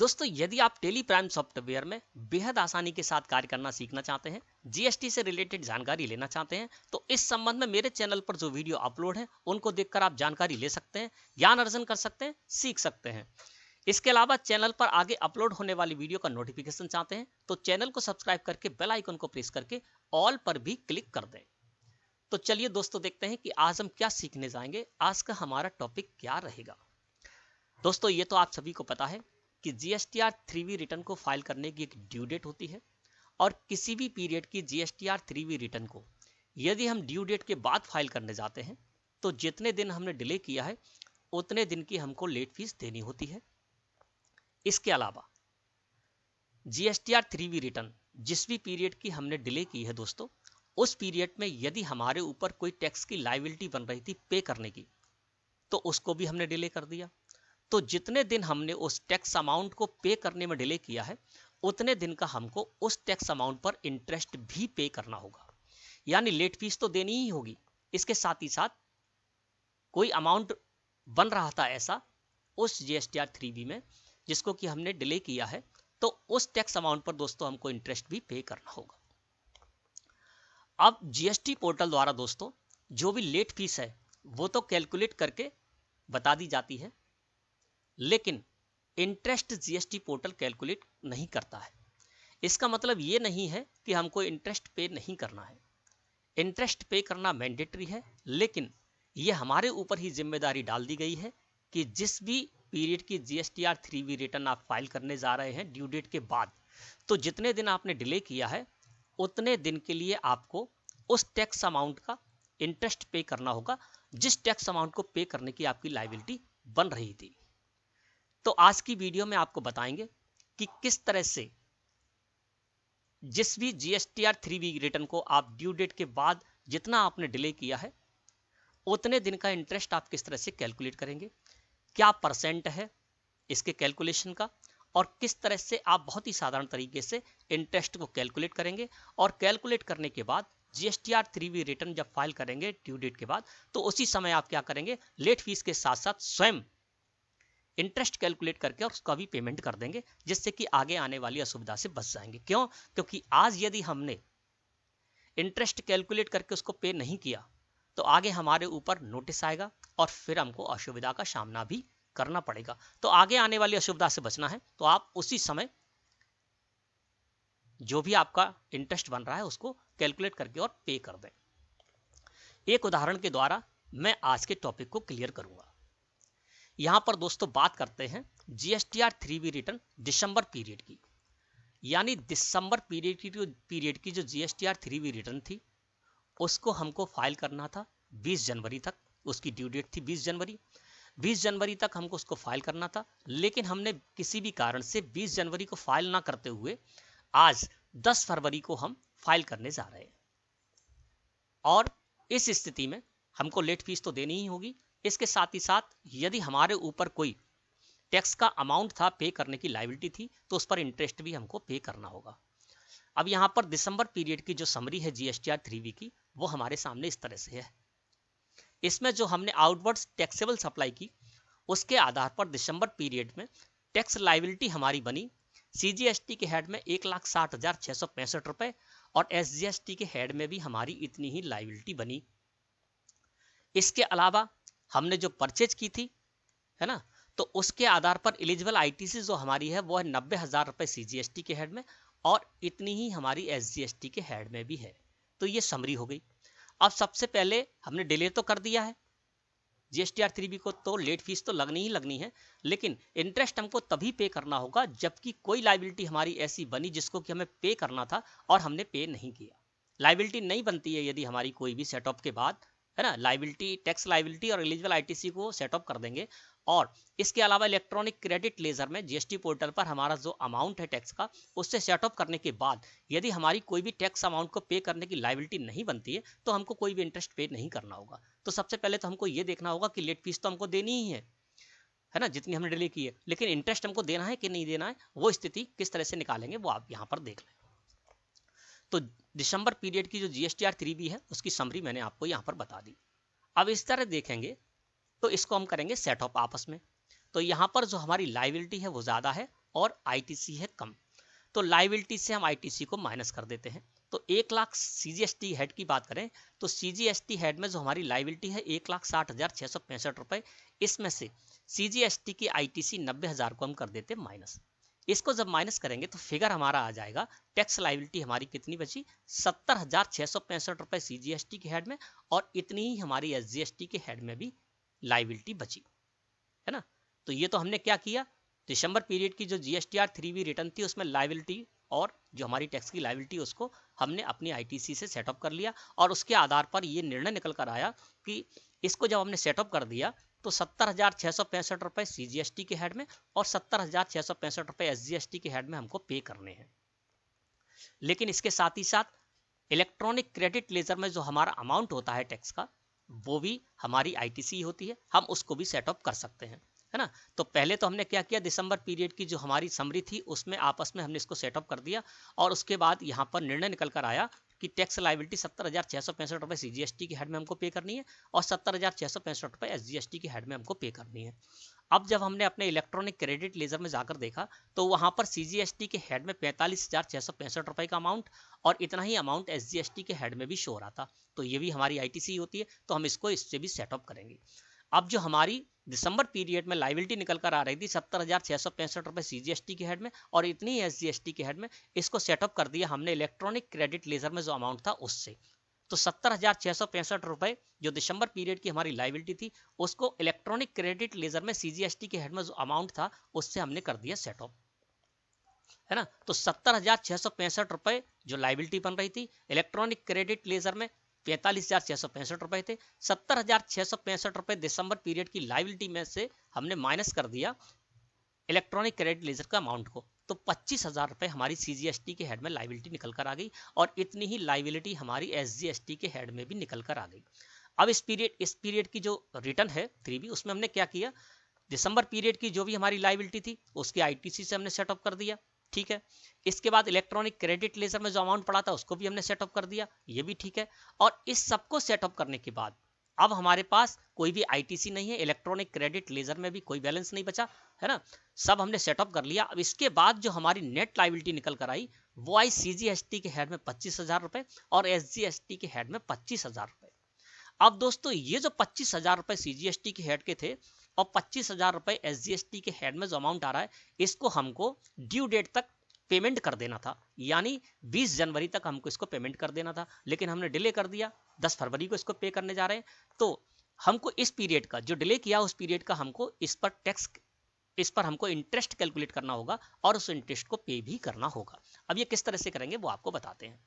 दोस्तों, यदि आप टेली प्राइम सॉफ्टवेयर में बेहद आसानी के साथ कार्य करना सीखना चाहते हैं, जीएसटी से रिलेटेड जानकारी लेना चाहते हैं, तो इस संबंध में मेरे चैनल पर जो वीडियो अपलोड है उनको देखकर आप जानकारी ले सकते हैं, ज्ञान अर्जन कर सकते हैं, सीख सकते हैं। इसके अलावा चैनल पर आगे अपलोड होने वाली वीडियो का नोटिफिकेशन चाहते हैं तो चैनल को सब्सक्राइब करके बेल आइकन को प्रेस करके ऑल पर भी क्लिक कर दें। तो चलिए दोस्तों, देखते हैं कि आज हम क्या सीखने जाएंगे। आज का हमारा टॉपिक क्या रहेगा। दोस्तों, ये तो आप सभी को पता है कि जीएसटीआर 3V रिटर्न को फाइल करने की एक ड्यू डेट होती है और किसी भी पीरियड की जीएसटीआर 3V रिटर्न को यदि हम ड्यू डेट के बाद फाइल करने जाते हैं तो जितने दिन हमने डिले किया है उतने दिन की हमको लेट फीस देनी होती है। इसके अलावा जीएसटीआर 3V रिटर्न जिस भी पीरियड की हमने डिले की है दोस्तों, उस पीरियड में यदि हमारे ऊपर कोई टैक्स की लायबिलिटी बन रही थी पे करने की, तो उसको भी हमने डिले कर दिया। तो जितने दिन हमने उस टैक्स अमाउंट को पे करने में डिले किया है उतने दिन का हमको उस टैक्स अमाउंट पर इंटरेस्ट भी पे करना होगा, यानी लेट फीस तो देनी ही होगी। इसके साथ ही साथ कोई अमाउंट बन रहा था ऐसा उस जीएसटीआर 3V में जिसको कि हमने डिले किया है, तो उस टैक्स अमाउंट पर दोस्तों हमको इंटरेस्ट भी पे करना होगा। अब जीएसटी पोर्टल द्वारा दोस्तों जो भी लेट फीस है वो तो कैलकुलेट करके बता दी जाती है, लेकिन इंटरेस्ट जीएसटी पोर्टल कैलकुलेट नहीं करता है। इसका मतलब ये नहीं है कि हमको इंटरेस्ट पे नहीं करना है। इंटरेस्ट पे करना मैंडेटरी है, लेकिन ये हमारे ऊपर ही जिम्मेदारी डाल दी गई है कि जिस भी पीरियड की जीएसटीआर 3V रिटर्न आप फाइल करने जा रहे हैं ड्यू डेट के बाद, तो जितने दिन आपने डिले किया है उतने दिन के लिए आपको उस टैक्स अमाउंट का इंटरेस्ट पे करना होगा जिस टैक्स अमाउंट को पे करने की आपकी लायबिलिटी बन रही थी। तो आज की वीडियो में आपको बताएंगे कि किस तरह से जिस भी जीएसटीआर 3V रिटर्न को आप ड्यू डेट के बाद जितना आपने डिले किया है उतने दिन का इंटरेस्ट आप किस तरह से कैलकुलेट करेंगे, क्या परसेंट है इसके कैलकुलेशन का, और किस तरह से आप बहुत ही साधारण तरीके से इंटरेस्ट को कैलकुलेट करेंगे। और कैलकुलेट करने के बाद जीएसटीआर 3V रिटर्न जब फाइल करेंगे ड्यू डेट के बाद, तो उसी समय आप क्या करेंगे, लेट फीस के साथ साथ स्वयं इंटरेस्ट कैलकुलेट करके और उसका भी पेमेंट कर देंगे, जिससे कि आगे आने वाली असुविधा से बच जाएंगे। क्यों? क्योंकि आज यदि हमने इंटरेस्ट कैलकुलेट करके उसको पे नहीं किया तो आगे हमारे ऊपर नोटिस आएगा और फिर हमको असुविधा का सामना भी करना पड़ेगा। तो आगे आने वाली असुविधा से बचना है तो आप उसी समय जो भी आपका इंटरेस्ट बन रहा है उसको कैलकुलेट करके और पे कर दें। एक उदाहरण के द्वारा मैं आज के टॉपिक को क्लियर करूंगा। यहां पर दोस्तों बात करते हैं जीएसटीआर 3V रिटर्न दिसंबर पीरियड की, यानी दिसंबर पीरियड की जो जीएसटीआर 3V रिटर्न थी उसको हमको फाइल करना था 20 जनवरी तक। उसकी ड्यू डेट थी 20 जनवरी। 20 जनवरी तक हमको उसको फाइल करना था, लेकिन हमने किसी भी कारण से 20 जनवरी को फाइल ना करते हुए आज 10 फरवरी को हम फाइल करने जा रहे हैं। और इस स्थिति में हमको लेट फीस तो देनी ही होगी। इसके साथ ही साथ यदि हमारे ऊपर कोई टैक्स का अमाउंट था पे करने की लायबिलिटी थी तो उस पर इंटरेस्ट भी हमको पे करना होगा। अब यहां पर दिसंबर पीरियड की जो समरी है जीएसटीआर 3V की वो हमारे सामने इस तरह से है। इसमें जो हमने आउटवर्ड टैक्सेबल सप्लाई की उसके आधार पर दिसंबर पीरियड में टैक्स लायबिलिटी हमारी बनी सीजीएसटी के हेड में 1,60,665 रुपए और एसजीएसटी के हेड में भी हमारी इतनी ही लायबिलिटी बनी। इसके अलावा हमने जो परचेज की थी है ना, तो उसके आधार पर एलिजिबल आईटीसी जो हमारी है वो है 90,000 रुपए सीजीएसटी के हेड में और इतनी ही हमारी एसजीएसटी के हेड में भी है। तो ये समरी हो गई। अब सबसे पहले हमने डिले तो कर दिया है जीएसटीआर 3V को, तो लेट फीस तो लगनी ही लगनी है, लेकिन इंटरेस्ट हमको तभी पे करना होगा जबकि कोई लायबिलिटी हमारी ऐसी बनी जिसको कि हमें पे करना था और हमने पे नहीं किया। लायबिलिटी नहीं बनती है यदि हमारी कोई भी सेटअप के बाद, है ना, लायबिलिटी टैक्स लायबिलिटी और एलिजिबल आईटीसी को सेटअप कर देंगे। और इसके अलावा इलेक्ट्रॉनिक क्रेडिट लेजर में जीएसटी पोर्टल पर हमारा जो अमाउंट है टैक्स का उससे सेटअप करने के बाद यदि हमारी कोई भी टैक्स अमाउंट को पे करने की लायबिलिटी नहीं बनती है तो हमको कोई भी इंटरेस्ट पे नहीं करना होगा। तो सबसे पहले तो हमको ये देखना होगा कि लेट फीस तो हमको देनी ही है ना, जितनी हमने डिले की है, लेकिन इंटरेस्ट हमको देना है कि नहीं देना है, वो स्थिति किस तरह से निकालेंगे वो आप यहाँ पर देख लें। तो दिसंबर पीरियड की जो जीएसटीआर 3V है उसकी समरी मैंने आपको यहाँ पर बता दी। अब इस तरह देखेंगे तो इसको हम करेंगे सेट ऑफ आपस में। तो यहाँ पर जो हमारी लायबिलिटी है वो ज़्यादा है और आईटीसी है कम, तो लाइबिलिटी से हम आईटीसी को माइनस कर देते हैं। तो 1,00,000 सीजीएसटी हेड की बात करें तो सीजीएसटी हेड में जो हमारी लाइबिलिटी है 1,60,665 रुपए, इसमें से सीजीएसटी की आईटीसी 90,000 को हम कर देते माइनस। इसको जब माइनस करेंगे तो फिगर हमारा आ जाएगा, टैक्स लाइबिलिटी हमारी कितनी बची, 70,665 रुपए सीजीएसटी के हेड में, और इतनी ही हमारी एसजीएसटी के हेड में भी लाइबिलिटी बची, है ना। तो ये तो हमने क्या किया, दिसंबर पीरियड की जो जीएसटीआर 3B रिटर्न थी उसमें लाइबिलिटी और जो हमारी टैक्स की लाइबिलिटी उसको हमने अपनी आईटीसी से सेटअप कर लिया, और उसके आधार पर ये निर्णय निकल कर आया कि इसको जब हमने सेटअप कर दिया तो 70,665 रुपए सीजीएसटी के हेड में और 70,665 रुपए एसजीएसटी के हेड में हमको पे करने हैं। लेकिन इसके साथ ही साथ इलेक्ट्रॉनिक क्रेडिट लेजर में जो हमारा अमाउंट होता है टैक्स का, वो भी हमारी आईटीसी होती है, हम उसको भी सेटअप कर सकते हैं, है ना। तो पहले तो हमने क्या किया, दिसंबर पीरियड की जो हमारी समरी थी उसमें आपस में हमने इसको सेटअप कर दिया, और उसके बाद यहाँ पर निर्णय निकल कर आया कि टैक्स लाइबिलिटी 70,665 रुपए सीजीएसटी के हेड में हमको पे करनी है और 70,665 रुपए एसजीएसटी के हेड में हमको पे करनी है। अब जब हमने अपने इलेक्ट्रॉनिक क्रेडिट लेजर में जाकर देखा तो वहां पर सीजीएसटी के हेड में 45,665 रुपए का अमाउंट और इतना ही अमाउंट एसजीएसटी के हेड में भी शो हो रहा था, तो ये भी हमारी आईटीसी होती है, तो हम इसको इससे भी सेटअप करेंगे। अब जो हमारी दिसंबर पीरियड में लाइबिलिटी निकल कर आ रही थी 70,665 रुपए सीजीएसटी के हेड में और इतनी एसजीएसटी के हेड में, इसको सेटअप कर दिया हमने इलेक्ट्रॉनिक क्रेडिट लेजर में जो अमाउंट था उससे। तो 70,665 रुपए जो दिसंबर पीरियड की हमारी लाइबिलिटी थी उसको इलेक्ट्रॉनिक क्रेडिट लेजर में सीजीएसटी के हेड में जो अमाउंट था उससे हमने कर दिया सेटअप, है ना। तो 70,665 रुपए जो लाइबिलिटी बन रही थी इलेक्ट्रॉनिक क्रेडिट लेजर में 45,665 रुपए थे, 70,665 रुपए दिसंबर पीरियड की लाइबिलिटी में से हमने माइनस कर दिया इलेक्ट्रॉनिक क्रेडिट लेजर का अमाउंट को, तो 25,000 रुपए हमारी सीजीएसटी के हेड में लाइबिलिटी निकल कर आ गई, और इतनी ही लाइबिलिटी हमारी एसजीएसटी के हेड में भी निकल कर आ गई। अब इस पीरियड की जो रिटर्न है 3B उसमें हमने क्या किया, दिसंबर पीरियड की जो भी हमारी लाइबिलिटी थी उसकी आईटीसी से हमने सेटअप कर दिया, ठीक है। इसके बाद इलेक्ट्रॉनिक क्रेडिट लेजर में जो अमाउंट पड़ा था उसको भी हमने सेटअप कर दिया, ये भी ठीक है। और इस सबको सेटअप करने के बाद अब हमारे पास कोई भी आईटीसी नहीं है, इलेक्ट्रॉनिक क्रेडिट लेजर में भी कोई बैलेंस नहीं बचा, है ना। सब हमने सेटअप कर लिया। अब इसके बाद जो हमारी नेट लाइबिलिटी निकल कर आई वो आई सीजीएसटी के हेड में 25,000 रुपए और एसजीएसटी के हेड में 25,000 रुपए। अब दोस्तों ये जो 25,000 रुपए सीजीएसटी के हेड के थे और 25,000 रुपए एसजीएसटी के हेड में जो अमाउंट आ रहा है इसको हमको ड्यू डेट तक पेमेंट कर देना था, यानी 20 जनवरी तक हमको इसको पेमेंट कर देना था, लेकिन हमने डिले कर दिया, 10 फरवरी को इसको पे करने जा रहे हैं। तो हमको इस पीरियड का जो डिले किया उस पीरियड का हमको इस पर हमको इंटरेस्ट कैलकुलेट करना होगा और उस इंटरेस्ट को पे भी करना होगा। अब ये किस तरह से करेंगे वो आपको बताते हैं,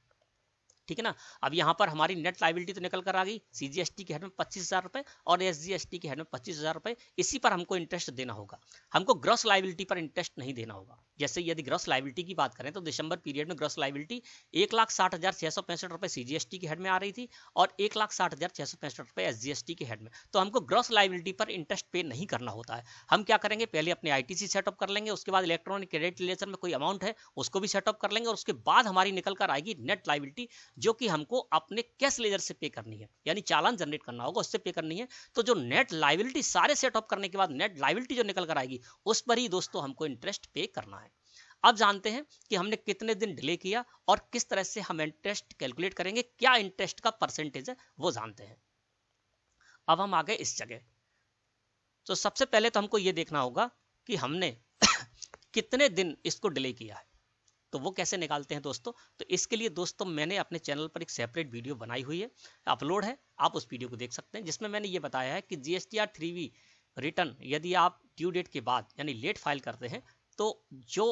ठीक है ना। अब यहाँ पर हमारी नेट लाइबिलिटी तो निकल कर आ गई, सीजीएसटी के हेड में 25,000 रुपए और एसजीएसटी के हेड में 25,000 रुपए, इसी पर हमको इंटरेस्ट देना होगा। हमको ग्रॉस लाइबिलिटी पर इंटरेस्ट नहीं देना होगा। जैसे यदि ग्रॉस लाइबिलिटी की बात करें तो दिसंबर पीरियड में ग्रॉस लाइबिलिटी 1,60,665 रुपए सीजीएसटी के हेड में आ रही थी और 1,60,665 रुपए एसजीएसटी के हेड में, तो हमको ग्रॉस लाइबिलिटी पर इंटरेस्ट पे नहीं करना होता है। हम क्या करेंगे, पहले अपने आईटीसी सेटअप कर लेंगे, उसके बाद इलेक्ट्रॉनिक क्रेडिट लेजर में कोई अमाउंट है उसको भी सेटअप कर लेंगे और उसके बाद हमारी निकल कर आएगी नेट लाइबिलिटी, जो कि हमको अपने कैश लेजर से पे करनी है, यानी चालान जनरेट करना होगा उससे पे करनी है। तो जो नेट लाइबिलिटी सारे सेटअप करने के बाद नेट लाइबिलिटी जो निकल कर आएगी उस पर ही दोस्तों हमको इंटरेस्ट पे करना है। अब जानते हैं कि हमने कितने दिन डिले किया और किस तरह से हम इंटरेस्ट कैलकुलेट करेंगे, क्या इंटरेस्ट का परसेंटेज है वो जानते हैं। अब हम आ गए इस जगह, तो सबसे पहले तो हमको ये देखना होगा कि हमने कितने दिन इसको डिले किया है, तो वो कैसे निकालते हैं दोस्तों। तो इसके लिए दोस्तों मैंने अपने चैनल पर एक सेपरेट वीडियो बनाई हुई है, अपलोड है, आप उस वीडियो को देख सकते हैं, जिसमें मैंने ये बताया है कि जीएसटीआर 3B रिटर्न यदि आप ड्यू डेट के बाद यानी लेट फाइल करते हैं तो जो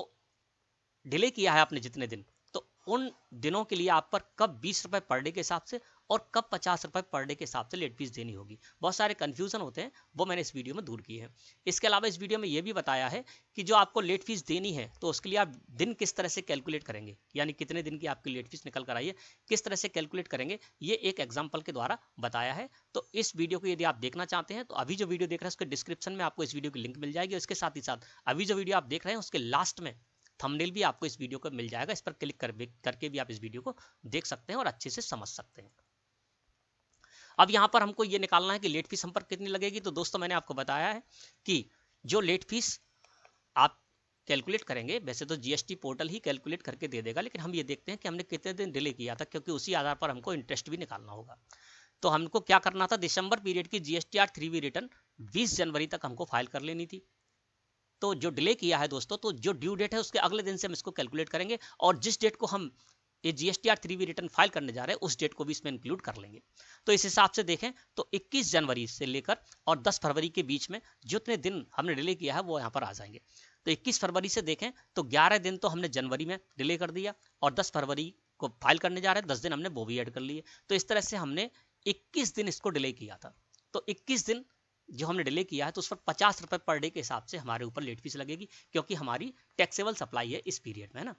डिले किया है आपने जितने दिन, तो उन दिनों के लिए आप पर कब 20 रुपए पर डे के हिसाब से और कब 50 रुपए पर डे के हिसाब से लेट फीस देनी होगी। बहुत सारे कंफ्यूजन होते हैं, वो मैंने इस वीडियो में दूर किए हैं। इसके अलावा इस वीडियो में ये भी बताया है कि जो आपको लेट फीस देनी है तो उसके लिए आप दिन किस तरह से कैलकुलेट करेंगे, यानी कितने दिन की आपकी लेट फीस निकल कर आई है किस तरह से कैलकुलेट करेंगे, ये एक एग्जाम्पल के द्वारा बताया है। तो इस वीडियो को यदि आप देखना चाहते हैं तो अभी जो वीडियो देख रहे हैं उसके डिस्क्रिप्शन में आपको इस वीडियो की लिंक मिल जाएगी। उसके साथ ही साथ अभी जो वीडियो आप देख रहे हैं उसके लास्ट में थंबनेल भी आपको इस वीडियो को मिल जाएगा, इस पर क्लिक करके भी आप इस वीडियो को देख सकते हैं और अच्छे से समझ सकते हैं। अब यहां पर हमको ये निकालना है कि लेट फीस हम पर कितनी लगेगी। तो दोस्तों मैंने आपको बताया है कि जो लेट फीस आप कैलकुलेट करेंगे, वैसे तो जीएसटी पोर्टल ही कैलकुलेट करके दे देगा, लेकिन हम ये देखते हैं कि हमने कितने दिन डिले किया था, क्योंकि उसी आधार पर हमको इंटरेस्ट भी निकालना होगा। तो हमको क्या करना था, दिसंबर पीरियड की जीएसटीआर 3B रिटर्न 20 जनवरी तक हमको फाइल कर लेनी थी। तो जो डिले किया है दोस्तों, तो जो ड्यू डेट है उसके अगले दिन से हम इसको कैलकुलेट करेंगे, और जिस डेट को हम ये जीएसटीआर 3B रिटर्न फाइल करने जा रहे हैं उस डेट को भी इसमें इंक्लूड कर लेंगे। तो इस हिसाब से देखें तो 21 जनवरी से लेकर और 10 फरवरी के बीच में जितने दिन हमने डिले किया है वो यहाँ पर आ जाएंगे। तो 21 फरवरी से देखें तो 11 दिन तो हमने जनवरी में डिले कर दिया, और 10 फरवरी को फाइल करने जा रहे हैं 10 दिन हमने वो भी ऐड कर लिए। तो इस तरह से हमने 21 दिन इसको डिले किया था। तो 21 दिन जो हमने डिले किया है तो उस पर 50 रुपए पर डे के हिसाब से हमारे ऊपर लेट फीस लगेगी, क्योंकि हमारी टैक्सेबल सप्लाई है इस पीरियड में, है ना।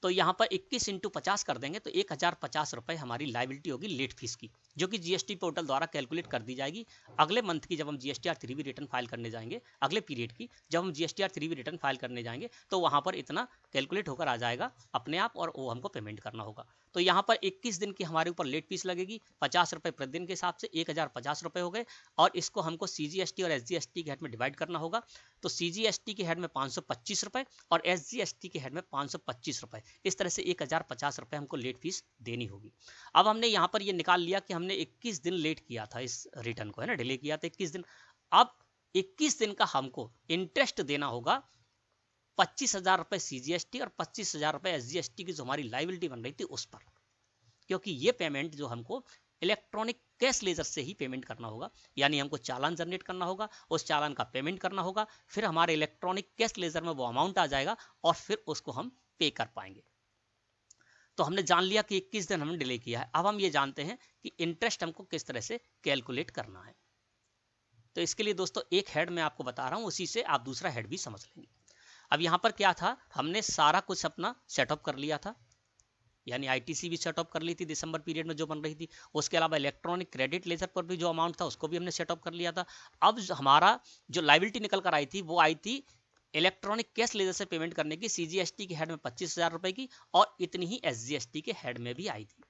तो यहाँ पर 21 इंटू 50 कर देंगे तो 1050 रुपए हमारी लाइबिलिटी होगी लेट फीस की, जो कि जीएसटी पोर्टल द्वारा कैलकुलेट कर दी जाएगी अगले मंथ की, जब हम जीएसटीआर 3B रिटर्न फाइल करने जाएंगे, अगले पीरियड की जब हम जीएसटीआर 3B रिटर्न फाइल करने जाएंगे तो वहाँ पर इतना कैलकुलेट होकर आ जाएगा अपने आप, और वो हमको पेमेंट करना होगा। तो यहाँ पर 21 दिन की हमारे ऊपर लेट फीस लगेगी 50 रुपए प्रति दिन के हिसाब से, 1050 रुपए हो गए, और इसको हमको सीजीएसटी और एसजीएसटी के हेड में डिवाइड करना होगा। तो सीजीएसटी के हेड में 525 रुपए और एसजीएसटी के हेड में 525 रुपए, इस तरह से 1050 रुपए हमको लेट फीस देनी होगी। अब हमने यहाँ पर ये निकाल लिया कि हमने 21 दिन लेट किया था इस रिटर्न को, है ना, डिले किया था 21 दिन। अब 21 दिन का हमको इंटरेस्ट देना होगा 25,000 रुपए सीजीएसटी और 25,000 रुपए एसजीएसटी की जो हमारी लाइबिलिटी बन रही थी उस पर, क्योंकि ये पेमेंट जो हमको इलेक्ट्रॉनिक कैश लेजर से ही पेमेंट करना होगा, यानी हमको चालान जनरेट करना होगा, उस चालान का पेमेंट करना होगा, फिर हमारे इलेक्ट्रॉनिक कैश लेजर में वो अमाउंट आ जाएगा और फिर उसको हम पे कर पाएंगे। तो हमने जान लिया कि 21 दिन हमने डिले किया है। अब हम ये जानते हैं कि इंटरेस्ट हमको किस तरह से कैलकुलेट करना है। तो इसके लिए दोस्तों एक हेड मैं आपको बता रहा हूं, उसी से आप दूसरा हेड भी समझ लेंगे। अब यहाँ पर क्या था, हमने सारा कुछ अपना सेटअप कर लिया था, यानी आईटीसी भी सेटअप कर ली थी दिसंबर पीरियड में जो बन रही थी, उसके अलावा इलेक्ट्रॉनिक क्रेडिट लेजर पर भी जो अमाउंट था उसको भी हमने सेटअप कर लिया था। अब हमारा जो लाइबिलिटी निकल कर आई थी वो आई थी इलेक्ट्रॉनिक कैश लेजर से पेमेंट करने की, सीजीएसटी के हेड में 25,000 रुपए की, और इतनी ही एसजीएसटी के हेड में भी आई थी।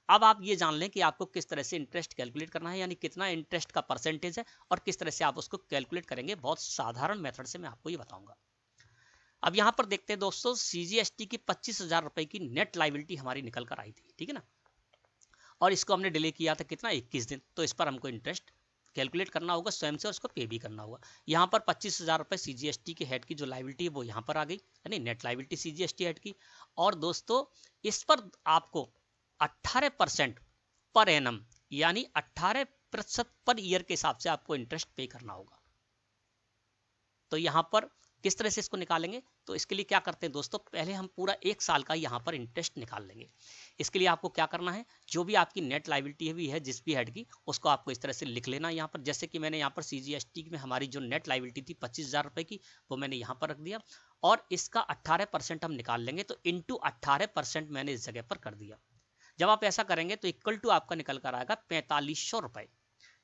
अब आप ये जान लें कि आपको किस तरह से इंटरेस्ट कैलकुलेट करना है, यानी कितना इंटरेस्ट का परसेंटेज है और किस तरह से आप उसको कैलकुलेट करेंगे। बहुत साधारण मेथड से मैं आपको ये बताऊंगा। अब यहाँ पर देखते हैं दोस्तों, सीजीएसटी की 25,000 रुपए की नेट लाइबिलिटी हमारी निकल कर आई थी, ठीक है ना, और इसको हमने डिले किया था कितना, 21 दिन। तो इस पर हमको इंटरेस्ट कैलकुलेट करना होगा स्वयं से और उसको पे भी करना होगा। यहाँ पर 25,000 रुपए सीजीएसटी के हेड की जो लाइबिलिटी है वो यहाँ पर आ गई, यानी नेट लाइबिलिटी सीजीएसटी हेड की। और दोस्तों इस पर आपको 18% पर एनम, यानी 18% पर ईयर के हिसाब से आपको इंटरेस्ट पे करना होगा। तो यहाँ पर किस तरह से इसको निकालेंगे, तो इसके लिए क्या करते हैं दोस्तों, पहले हम पूरा 1 साल का यहाँ पर इंटरेस्ट निकाल लेंगे। इसके लिए आपको क्या करना है, जो भी आपकी नेट लाइबिलिटी भी है जिस भी हेड की, उसको आपको इस तरह से लिख लेना यहाँ पर। जैसे कि मैंने यहाँ पर सीजीएसटी में हमारी जो नेट लाइबिलिटी थी 25,000 रुपए की, वो मैंने यहाँ पर रख दिया, और इसका 18% हम निकाल लेंगे, तो इंटू 18% मैंने इस जगह पर कर दिया। जब आप ऐसा करेंगे तो इक्वल टू आपका निकल कर आएगा 4500 रुपए।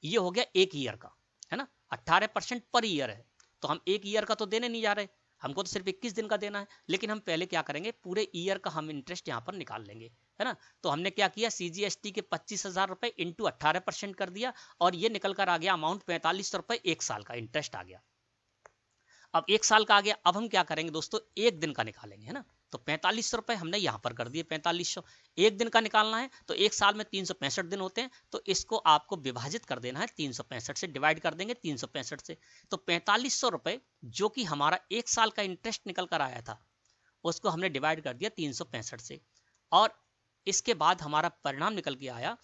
ये हो गया 1 ईयर का, है ना, 18% पर ईयर है, तो हम 1 ईयर का तो देने नहीं जा रहे, हमको तो सिर्फ 21 दिन का देना है। लेकिन हम पहले क्या करेंगे, पूरे ईयर का हम इंटरेस्ट यहाँ पर निकाल लेंगे, है ना। तो हमने क्या किया, सीजीएसटी के 25,000 रुपए इंटू 18% कर दिया, और ये निकल कर आ गया अमाउंट 4500 रुपए, 1 साल का इंटरेस्ट आ गया। अब 1 साल का आ गया, अब हम क्या करेंगे दोस्तों, 1 दिन का निकालेंगे, है ना। तो 4500 रुपए हमने यहाँ पर कर दिए, 4500 1 दिन का निकालना है, तो 1 साल में 365 दिन होते हैं, तो इसको आपको विभाजित कर देना है, 365 से डिवाइड कर देंगे 365 से। तो 4500 रुपए जो कि हमारा 1 साल का इंटरेस्ट निकल कर आया था, उसको हमने डिवाइड कर दिया 365 से, और इसके बाद हमारा परिणाम निकल के आया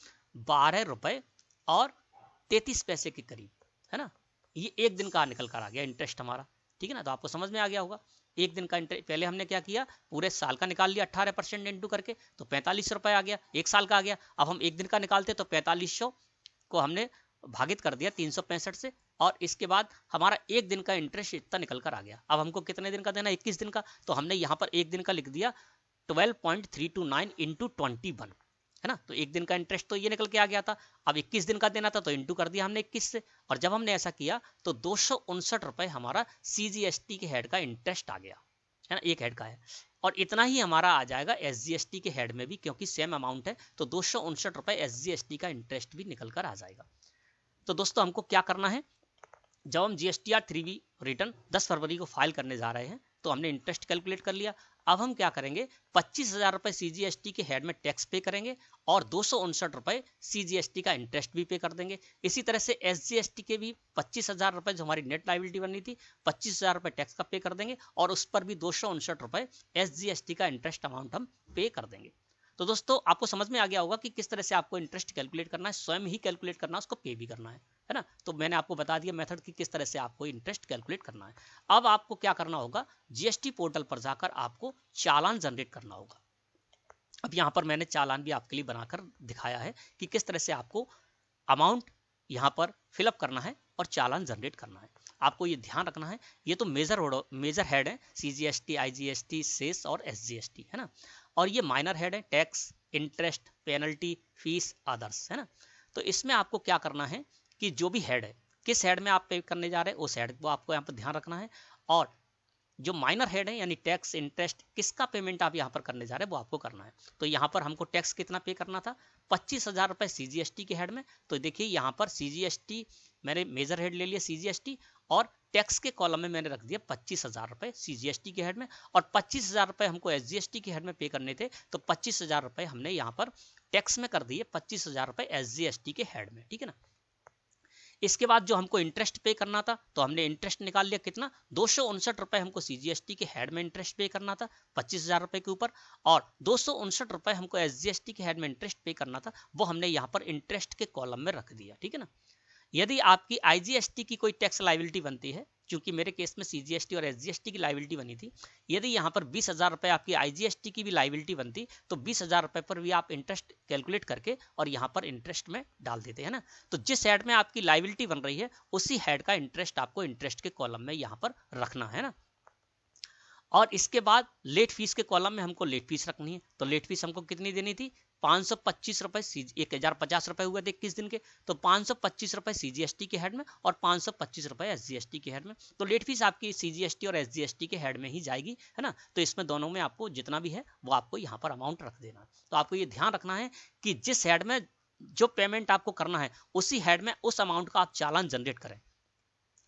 12 रुपए और 33 पैसे के करीब, है ना। ये 1 दिन का निकल कर आ गया इंटरेस्ट हमारा, ठीक है ना। तो आपको समझ में आ गया होगा, 1 दिन का इंटरेस्ट, पहले हमने क्या किया, पूरे साल का निकाल लिया 18% इंटू करके, तो 4500 रुपए आ गया, 1 साल का आ गया। अब हम 1 दिन का निकालते तो 4500 को हमने भागित कर दिया 365 से, और इसके बाद हमारा 1 दिन का इंटरेस्ट इतना निकल कर आ गया। अब हमको कितने दिन का देना, 21 दिन का, तो हमने यहाँ पर 1 दिन का लिख दिया 12.329 इंटू 21, है ना। तो 1 दिन का इंटरेस्ट तो ये निकल के आ गया था। अब 21 दिन का देना था तो इंटू कर दिया हमने 21 से, और जब हमने ऐसा किया तो 259 रुपए हमारा सीजीएसटी के हेड का इंटरेस्ट आ गया, है ना, एक हेड का है। और इतना ही हमारा आ जाएगा एसजीएसटी के हेड में भी, क्योंकि सेम अमाउंट है, तो 259 रुपए एसजीएसटी का इंटरेस्ट भी निकल कर आ जाएगा। तो दोस्तों हमको क्या करना है, जब हम जीएसटीआर 3B रिटर्न 10 फरवरी को फाइल करने जा रहे हैं, तो हमने इंटरेस्ट कैलकुलेट कर लिया। अब हम क्या करेंगे, 25,000 रुपए सीजीएसटी के हेड में टैक्स पे करेंगे और 259 रुपए सीजीएसटी का इंटरेस्ट भी पे कर देंगे। इसी तरह से एसजीएसटी के भी 25,000 रुपए जो हमारी नेट लायबिलिटी बननी थी, 25,000 रुपए टैक्स का पे कर देंगे और उस पर भी 259 रुपए एसजीएसटी का इंटरेस्ट अमाउंट हम पे कर देंगे। तो दोस्तों आपको समझ में आ गया होगा कि किस तरह से आपको इंटरेस्ट कैलकुलेट करना है, स्वयं ही कैलकुलेट करना है, उसको पे भी करना है ना। तो मैंने आपको बता दिया मेथड कि किस तरह से आपको इंटरेस्ट कैलकुलेट करना है। अब आपको क्या करना होगा, जीएसटी पोर्टल पर जाकर आपको चालान जनरेट करना होगा। अब यहाँ पर मैंने चालान भी आपके लिए बनाकर दिखाया है कि किस तरह से आपको अमाउंट यहाँ पर फिलअप करना है और चालान जनरेट करना है। आपको ये ध्यान रखना है, ये तो मेजर हेड है, सीजीएसटी, आईजीएसटी, सेस और एसजीएसटी, है ना। और ये माइनर हेड है, tax, interest, penalty, fees, others, है ना। तो इसमें आपको क्या करना है कि जो भी हेड है, किस हेड में आप पे करने जा रहे हैं उस हेड को आपको यहाँ पर ध्यान रखना है। और जो माइनर हेड है यानी टैक्स, इंटरेस्ट, किसका पेमेंट आप यहाँ पर करने जा रहे हैं वो आपको करना है। तो यहाँ पर हमको टैक्स कितना पे करना था, 25,000 रुपए सीजीएसटी के हेड में। तो देखिए यहाँ पर सीजीएसटी मैंने मेजर हेड ले लिया सीजीएसटी, और टैक्स के कॉलम में मैंने रख दिया 25,000 रुपए सीजीएसटी के हेड में, और 25,000 रुपए हमको एसजीएसटी के हेड में पे करने थे। तो 25,000 रुपए हमने यहाँ पर टैक्स में कर दिए, 25,000 रुपए एसजीएसटी के हेड में, ठीक है ना। इसके बाद जो हमको इंटरेस्ट पे करना था, तो हमने इंटरेस्ट निकाल लिया, कितना, 259 रुपए हमको सीजीएसटी के हेड में इंटरेस्ट पे करना था 25,000 रुपए के ऊपर, और 259 रुपए हमको एसजीएसटी के हेड में इंटरेस्ट पे करना था, वो हमने यहाँ पर इंटरेस्ट के कॉलम में रख दिया, ठीक है ना। यदि आपकी आईजीएसटी की कोई टैक्स लायबिलिटी बनती है, क्योंकि मेरे केस में सीजीएसटी और एसजीएसटी की लायबिलिटी बनी थी, यदि यहाँ पर 20,000 रुपए आपकी आईजीएसटी की भी लायबिलिटी बनती, तो 20,000 रुपए पर भी आप इंटरेस्ट कैलकुलेट करके और यहाँ पर इंटरेस्ट में डाल देते हैं ना। तो जिस हेड में आपकी लायबिलिटी बन रही है उसी हेड का इंटरेस्ट आपको इंटरेस्ट के कॉलम में यहाँ पर रखना है ना। और इसके बाद लेट फीस के कॉलम में हमको लेट फीस रखनी है। तो लेट फीस हमको कितनी देनी थी, 525 रुपए, 1050 रुपए हुए थे 21 दिन के, तो 525 रुपए सीजीएसटी के हेड में और 525 रुपए एसजीएसटी के हेड में। तो लेट फीस आपकी सीजीएसटी और एसजीएसटी के हेड में ही जाएगी, है ना। तो इसमें दोनों में आपको जितना भी है वो आपको यहाँ पर अमाउंट रख देना। तो आपको ये ध्यान रखना है कि जिस हेड में जो पेमेंट आपको करना है उसी हेड में उस अमाउंट का आप चालान जनरेट करें।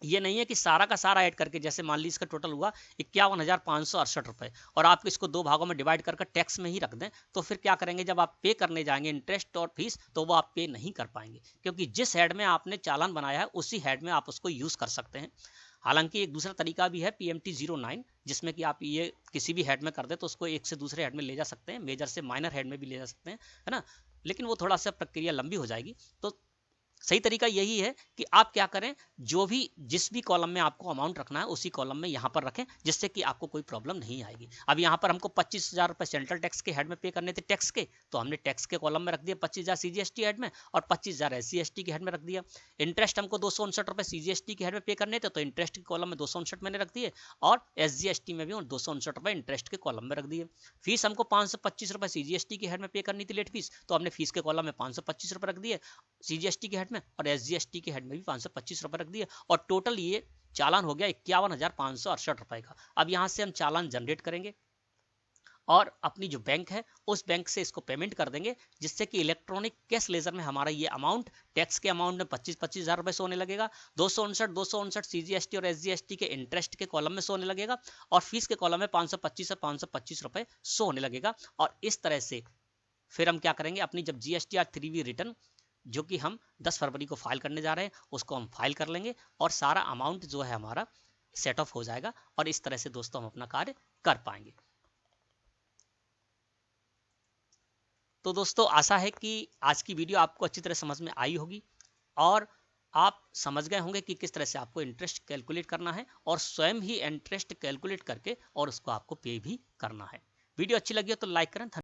ये नहीं है कि सारा का सारा ऐड करके, जैसे मान लीजिए इसका टोटल हुआ 51,568 रुपए और आप इसको दो भागों में डिवाइड करके टैक्स में ही रख दें, तो फिर क्या करेंगे, जब आप पे करने जाएंगे इंटरेस्ट और फीस, तो वो आप पे नहीं कर पाएंगे, क्योंकि जिस हेड में आपने चालान बनाया है उसी हेड में आप उसको यूज कर सकते हैं। हालांकि एक दूसरा तरीका भी है PMT 09, जिसमें कि आप ये किसी भी हेड में कर दे तो उसको एक से दूसरे हेड में ले जा सकते हैं, मेजर से माइनर हेड में भी ले जा सकते हैं, है ना। लेकिन वो थोड़ा सा प्रक्रिया लंबी हो जाएगी। तो सही तरीका यही है कि आप क्या करें, जो भी जिस भी कॉलम में आपको अमाउंट रखना है उसी कॉलम में यहाँ पर रखें, जिससे कि आपको कोई प्रॉब्लम नहीं आएगी। अब यहाँ पर हमको 25,000 रुपए सेंट्रल टैक्स के हेड में पे करने थे टैक्स के, तो हमने टैक्स के कॉलम में रख दिया 25,000 सीजीएसटी हेड में और 25,000 एसजीएसटी के हेड में रख दिया। इंटरेस्ट हमको 259 रुपए सीजीएसटी के हेड में पे करने थे, तो इंटरेस्ट के कॉलम में 259 मैंने रख दिए और एसजीएसटी में भी 259 रुपए इंटरेस्ट के कॉलम में रख दिए। फीस हमको 525 रुपए सीजीएसटी के हेड में पे करनी थी लेट फीस, तो हमने फीस के कॉलम में 525 रुपए रख दिए सीजीएसटी के हेड में, और एसजीएसटी के हेड में भी 525 रुपए रख दिए, और टोटल ये चालान हो गया 51,568 रुपए का। अब यहां से हम चालान जनरेट करेंगे और अपनी जो बैंक है उस बैंक से इसको पेमेंट कर देंगे, जिससे कि इलेक्ट्रॉनिक कैश लेजर में हमारा ये अमाउंट टैक्स के अमाउंट में 25,000 रुपए सोने लगेगा, 259 सीजीएसटी और एसजीएसटी के इंटरेस्ट के कॉलम में सोने लगेगा, और फीस के कॉलम में 525 रुपए सोने लगेगा। और इस तरह से फिर हम क्या करेंगे, अपनी जब GSTR 3B रिटर्न जो कि हम 10 फरवरी को फाइल करने जा रहे हैं उसको हम फाइल कर लेंगे और सारा अमाउंट जो है हमारा सेट ऑफ हो जाएगा, और इस तरह से दोस्तों हम अपना कार्य कर पाएंगे। तो दोस्तों आशा है कि आज की वीडियो आपको अच्छी तरह समझ में आई होगी और आप समझ गए होंगे कि किस तरह से आपको इंटरेस्ट कैलकुलेट करना है और स्वयं ही इंटरेस्ट कैलकुलेट करके और उसको आपको पे भी करना है। वीडियो अच्छी लगी हो तो लाइक करें।